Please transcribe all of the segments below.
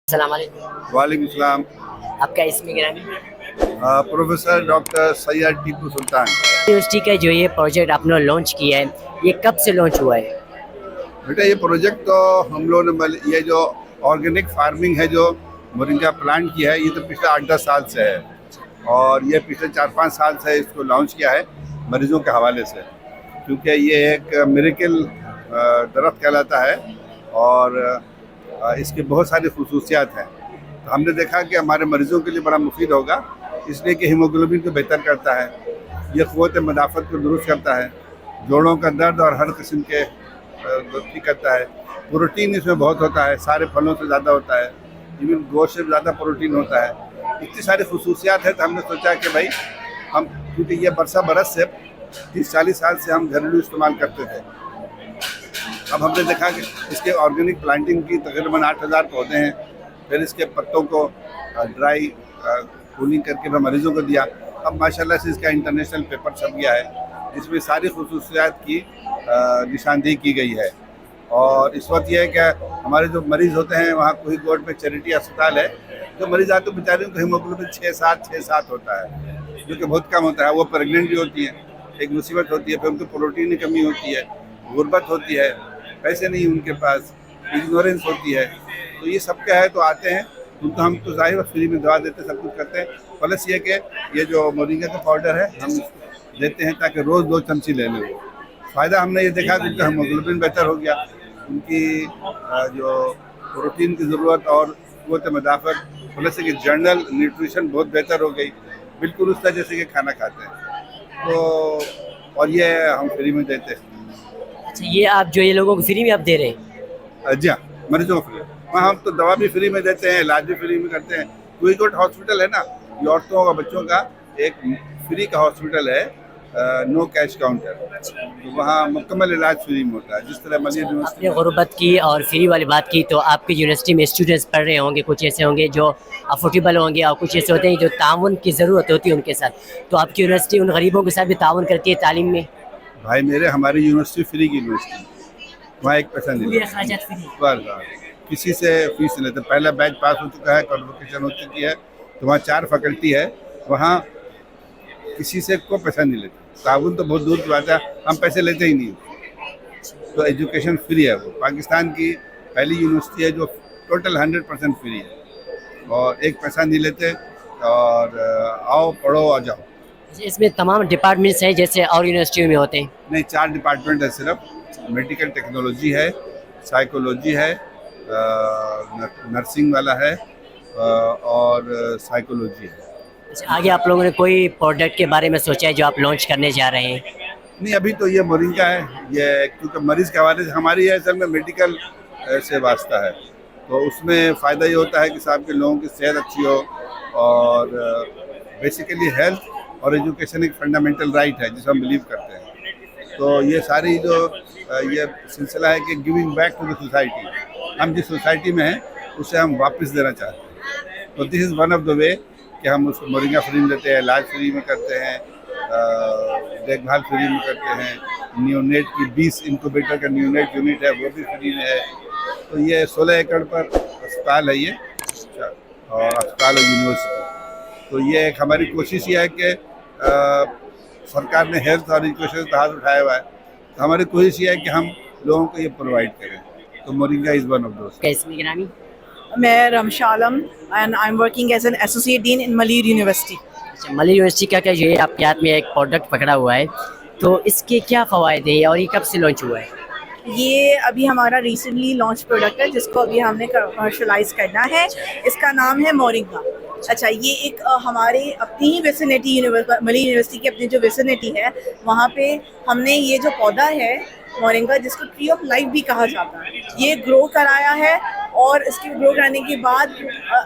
अस्सलाम वालेकुम। वालेकुम सलाम। आपका इसमें गिरानी professor doctor Syed Tipu Sultan. University का जो ये प्रोजेक्ट आपने लॉन्च किया है, ये कब से लॉन्च हुआ है? बेटा ये प्रोजेक्ट तो हम लोगों ने ये जो ऑर्गेनिक फार्मिंग है जो मोरिंगा प्लांट किया है, ये तो पिछले 8-10 साल से है और ये पिछले 4-5 साल से इसको लॉन्च किया है मरीजों के हवाले से, क्योंकि ये एक मिरेकल दरख्त कहलाता है और इसकी बहुत सारी खसूसियात हैं। तो हमने देखा कि हमारे मरीजों के लिए बड़ा मुफीद होगा, इसलिए कि हीमोग्लोबिन को बेहतर करता है, ये क़ुव्वत मदाफ़त को दुरुस्त करता है, जोड़ों का दर्द और हर किस्म के ठीक करता है। प्रोटीन इसमें बहुत होता है, सारे फलों से ज़्यादा होता है, इवन गोश्त से ज़्यादा प्रोटीन होता है। इतनी सारी खसूसियात है तो हमने सोचा कि भाई हम, क्योंकि ये बरस से 30-40 साल से हम घरेलू इस्तेमाल करते थे, अब हमने देखा कि इसके ऑर्गेनिक प्लांटिंग की तकरीबन 8,000 पौधे हैं, फिर इसके पत्तों को ड्राई कूलिंग करके मैं मरीजों को दिया। अब माशाल्लाह से इसका इंटरनेशनल पेपर छप गया है, इसमें सारी खसूसियात की निशानदेही की गई है। और इस वक्त यह है कि हमारे जो मरीज़ होते हैं वहाँ कोई गोड में चैरिटी अस्पताल है, जो मरीज़ आते हैं बेचारे को हीमोग्लोबिन 6-7 होता है, जो कि बहुत कम होता है। वो प्रेगनेंट भी होती है, एक मुसीबत होती है, फिर उनको प्रोटीन की कमी होती है, गुर्बत होती है, पैसे नहीं उनके पास, इग्नोरेंस होती है। तो ये सब क्या है, तो आते हैं उनको हम तो ज़ाहिर फ्री में दवा देते हैं, सब कुछ करते हैं। प्लस ये कि ये जो मोरिंगा का पाउडर है हम देते हैं ताकि रोज़ 2 चमची ले लें। फ़ायदा हमने ये देखा कि उनका हीमोग्लोबिन बेहतर हो गया, उनकी जो प्रोटीन की ज़रूरत और क़ुव्वत मदाफ़त, प्लस कि जनरल न्यूट्रिशन बहुत बेहतर हो गई, बिल्कुल उस तरह जैसे कि खाना खाते हैं। तो और ये हम फ्री में देते हैं। अच्छा, ये आप जो ये लोगों को फ्री में आप दे रहे हैं? जी हाँ, मरीजों को फ्री। वहाँ हम तो दवा भी फ्री में देते हैं, इलाज भी फ्री में करते हैं। कोईकोट हॉस्पिटल है ना, ये औरतों और बच्चों का एक फ्री का हॉस्पिटल है, नो कैश काउंटर, तो वहाँ मुकम्मल इलाज फ्री में होता है, जिस तरह मलिया यूनिवर्सिटी। आपने गुर्बत की और फ्री वाली बात की, तो आपकी यूनिवर्सिटी में स्टूडेंट्स पढ़ रहे होंगे, कुछ ऐसे होंगे जो अफोर्डेबल होंगे और कुछ ऐसे होते हैं जो ताउन की ज़रूरत होती है उनके साथ। तो आपकी यूनिवर्सिटी उन गरीबों के साथ भी ताउन करती है तालीम में? भाई मेरे, हमारी यूनिवर्सिटी फ्री की यूनिवर्सिटी, वहाँ एक पैसा नहीं लेते, किसी से फीस नहीं लेते। पहला बैच पास हो चुका है, कॉन्वोकेशन हो चुकी है, तो वहाँ 4 फैकल्टी है, वहाँ किसी से कोई पैसा नहीं लेते। ताउन तो बहुत दूर की बात है, हम पैसे लेते ही नहीं। तो एजुकेशन फ्री है, वो पाकिस्तान की पहली यूनिवर्सिटी है जो टोटल 100% फ्री है और एक पैसा नहीं लेते। और आओ पढ़ो और जाओ। इसमें तमाम डिपार्टमेंट्स हैं जैसे और यूनिवर्सिटियों में होते हैं? नहीं, 4 डिपार्टमेंट है सिर्फ। मेडिकल टेक्नोलॉजी है, साइकोलॉजी है, नर्सिंग वाला है और साइकोलॉजी है। अच्छा, आगे आप लोगों ने कोई प्रोडक्ट के बारे में सोचा है जो आप लॉन्च करने जा रहे हैं? नहीं, अभी तो ये मोरिंगा है, ये क्योंकि मरीज़ के हवाले से हमारी है, असल में मेडिकल से वास्ता है, तो उसमें फ़ायदा ये होता है कि साहब के लोगों की सेहत अच्छी हो। और बेसिकली हेल्थ और एजुकेशन एक फंडामेंटल राइट है जिसे हम बिलीव करते हैं। तो ये सारी जो ये सिलसिला है कि giving back to the society, हम जिस सोसाइटी में हैं उसे हम वापस देना चाहते हैं। तो this is one of the way कि हम उसको मोरिंगा फ्री में देते हैं, इलाज फ्री में करते हैं, देखभाल फ्री में करते हैं। न्यूनेट की 20 इंक्यूबेटर का न्यूनेट यूनिट है, वो भी फ्री में है। तो ये 16 एकड़ पर अस्पताल है ये, और अस्पताल और यूनिवर्सिटी। तो ये एक हमारी कोशिश ये है कि सरकार ने हेल्थ और एजुकेशन का हाथ उठाया हुआ है, तो हमारी कोशिश ये है कि हम लोगों को ये प्रोवाइड करें। तो मोरिंगा इज़ वन ऑफ दोस्त। कैसमी गिरामी? मैं Ramsha Alam and I am working as an associate dean in Malir university. अच्छा, मली यूनिवर्सिटी का क्या ये आपके हाथ में एक प्रोडक्ट पकड़ा हुआ है, तो इसके क्या फ़वायदे हैं और ये कब से लॉन्च हुआ है? ये अभी हमारा रिसेंटली लॉन्च प्रोडक्ट है जिसको अभी हमने कमर्शलाइज करना है। इसका नाम है मोरिंगा। अच्छा, ये एक हमारे अपनी ही वेसिनिटी मली यूनिवर्सिटी की अपनी जो वेसिनिटी है, वहाँ पे हमने ये जो पौधा है मोरिंगा, जिसको ट्री ऑफ लाइफ भी कहा जाता है, ये ग्रो कराया है। और इसके ग्रो कराने के बाद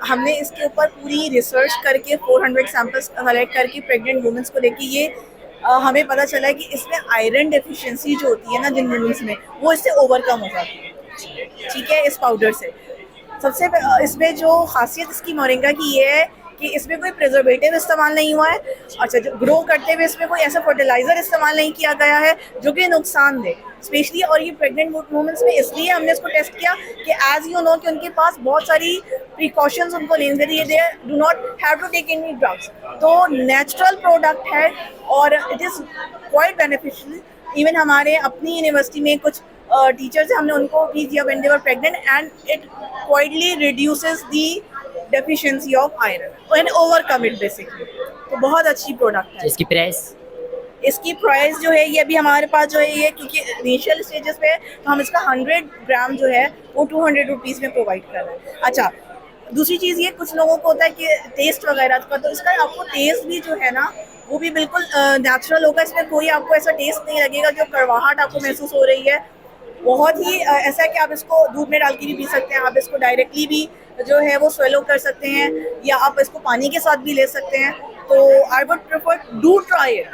हमने इसके ऊपर पूरी रिसर्च करके 400 सैम्पल्स कलेक्ट करके प्रेग्नेंट वुमेंस को लेके ये हमें पता चला है कि इसमें आयरन डेफिशिएंसी जो होती है ना जिन वुमेंस में, वो इससे ओवरकम हो जाती है। ठीक है, इस पाउडर से सबसे इसमें जो खासियत इसकी मोरिंगा की ये है कि इसमें कोई प्रिजर्वेटिव इस्तेमाल नहीं हुआ है। अच्छा, जो ग्रो करते हुए इसमें कोई ऐसा फर्टिलाइजर इस्तेमाल नहीं किया गया है जो कि नुकसानदेह स्पेशली। और ये प्रेग्नेंट वुमेन्स में इसलिए हमने इसको टेस्ट किया कि एज यू नो कि उनके पास बहुत सारी प्रिकॉशंस उनको लेने के लिए, they do not have to take any drugs. तो नेचुरल प्रोडक्ट है और it is quite beneficial. Even हमारे अपनी यूनिवर्सिटी में कुछ टीचर्स हैं, हमने उनको भी दिया when they were pregnant and it quietly reduces the deficiency of iron and overcome it basically. तो बहुत अच्छी प्रोडक्ट है। इसकी प्राइस? इसकी प्राइस जो है ये अभी हमारे पास जो है ये, क्योंकि इनिशियल स्टेजेस पे है, तो हम इसका 100 ग्राम जो है वो 200 रुपीज़ में प्रोवाइड कर रहे हैं। अच्छा, दूसरी चीज़ ये, कुछ लोगों को होता है कि टेस्ट वगैरह का, तो इसका आपको टेस्ट भी जो है ना वो भी बिल्कुल नेचुरल होगा। इसमें कोई आपको ऐसा टेस्ट नहीं लगेगा जो कड़वाहट आपको महसूस हो रही है। बहुत ही ऐसा है कि आप इसको दूध में डाल के भी पी सकते हैं, आप इसको डायरेक्टली भी जो है वो स्वेलो कर सकते हैं, या आप इसको पानी के साथ भी ले सकते हैं। तो I would prefer do try it,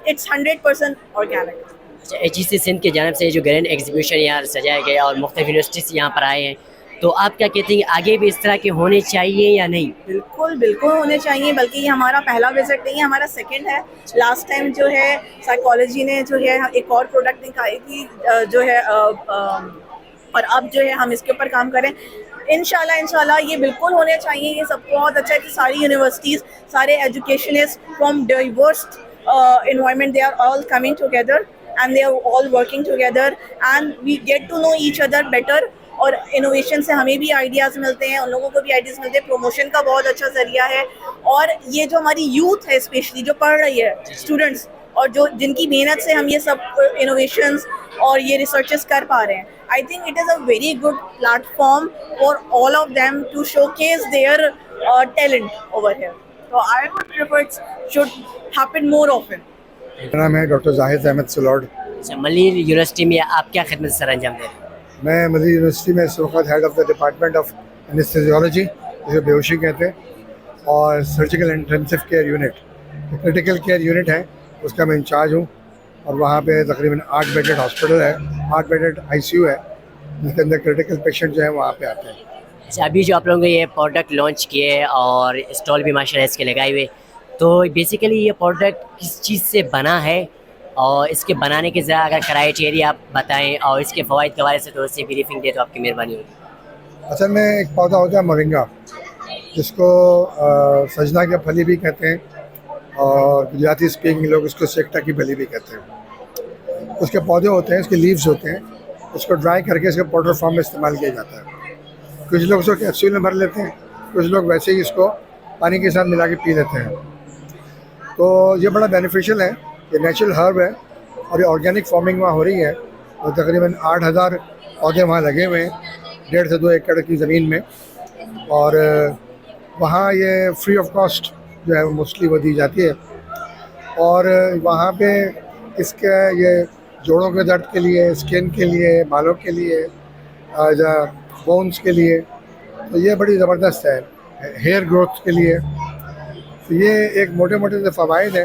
it's 100% organic. अच्छा, HEC सिंध की जानब से जो ग्रैंड एग्जीबिशन यहाँ सजाया गया और मुख्तलिफ यूनिवर्सिटी से यहाँ पर आए हैं, तो आप क्या कहते हैं आगे भी इस तरह के होने चाहिए या नहीं? बिल्कुल बिल्कुल होने चाहिए, बल्कि ये हमारा पहला विजिट नहीं है, हमारा सेकंड है। लास्ट टाइम जो है साइकोलॉजी ने जो है एक और प्रोडक्ट निकाली थी जो है और अब जो है हम इसके ऊपर काम करें। इंशाल्लाह ये बिल्कुल होने चाहिए। ये सब बहुत अच्छा है कि सारी यूनिवर्सिटीज़, सारे educationist from diverse environment, they are all coming together and they are all working together and we get to know each other better। और इनोवेशन से हमें भी आइडियाज़ मिलते हैं, उन लोगों को भी आइडियाज़ मिलते हैं। प्रमोशन का बहुत अच्छा ज़रिया है। और ये जो हमारी यूथ है स्पेशली जो पढ़ रही है, स्टूडेंट्स, और जो जिनकी मेहनत से हम ये सब इनोवेशंस और ये रिसर्चेस कर पा रहे हैं, I think it is a very good platform for all of them to showcase their talent over here. So I would prefer it should happen more often। मेरा नाम है डॉक्टर जाहिद अहमद सलौड। अच्छा, मलिर यूनिवर्सिटी में आप क्या खिदमत सर अंजाम दे रहे हैं? मैं मलिर यूनिवर्सिटी में इस वक्त head of the department of anaesthesiology, जिसे बेहोशी कहते हैं, और surgical intensive care unit, critical care unit है, उसका मैं इंचार्ज हूँ। और वहाँ पे तकरीबन 8 बेडेड हॉस्पिटल है, 8 बेडेड ICU है, जिसके अंदर क्रिटिकल पेशेंट जो है वहाँ पे आते हैं। अच्छा, अभी जो आप लोगों ने ये प्रोडक्ट लॉन्च किए और स्टॉल भी माशाल्लाह इसके लगाए हुए, तो बेसिकली ये प्रोडक्ट किस चीज़ से बना है और इसके बनाने के ज़रा अगर क्राइटेरिया आप बताएं और इसके फ़वाइद के हवाले से थोड़ी सी ब्रीफिंग दे तो आपकी मेहरबानी होगी। असल में एक पौधा होता है मोरिंगा, जिसको सजना के फली भी कहते हैं और गुजराती स्पीकिंग लोग उसको सेक्टा की फली भी कहते हैं। उसके पौधे होते हैं, उसके लीव्स होते हैं, उसको ड्राई करके इसके पाउडर फॉर्म में इस्तेमाल किया जाता है। कुछ लोग उसको कैप्सूल में भर लेते हैं, कुछ लोग वैसे ही इसको पानी के साथ मिला के पी लेते हैं। तो ये बड़ा बेनिफिशियल है, ये नेचुरल हर्ब है और ये ऑर्गेनिक फार्मिंग वहाँ हो रही है। और तकरीबन 8000 पौधे वहाँ लगे हुए हैं 1.5 से 2 एकड़ की ज़मीन में। और वहाँ ये फ्री ऑफ कॉस्ट जो है मोस्टली वो दी जाती है। और वहाँ पे इसके ये जोड़ों के दर्द के लिए, स्किन के लिए, बालों के लिए, बोन्स के लिए, तो ये बड़ी ज़बरदस्त है, हेयर ग्रोथ के लिए। तो ये एक मोटे मोटे से फ़वाइद है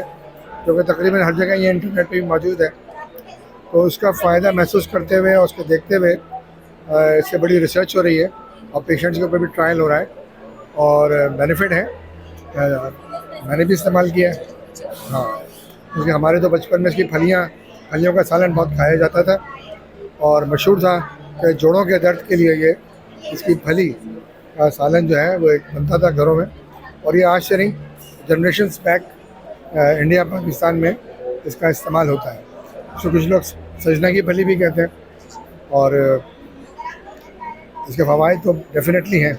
जो कि तकरीबन हर जगह ये इंटरनेट पे भी मौजूद है। तो उसका फ़ायदा महसूस करते हुए और उसको देखते हुए इससे बड़ी रिसर्च हो रही है और पेशेंट्स के ऊपर भी ट्रायल हो रहा है और बेनिफिट है। मैंने भी इस्तेमाल किया है, हाँ, क्योंकि हमारे तो बचपन में इसकी फलियों का सालन बहुत खाया जाता था और मशहूर था कि जोड़ों के दर्द के लिए ये इसकी फली का सालन जो है वो एक बनता था घरों में। और ये आज से नहीं, जनरेशन्स बैक इंडिया पाकिस्तान में इसका इस्तेमाल होता है। तो कुछ लोग सजना की फली भी कहते हैं और इसके फ़वाइद तो डेफिनेटली हैं।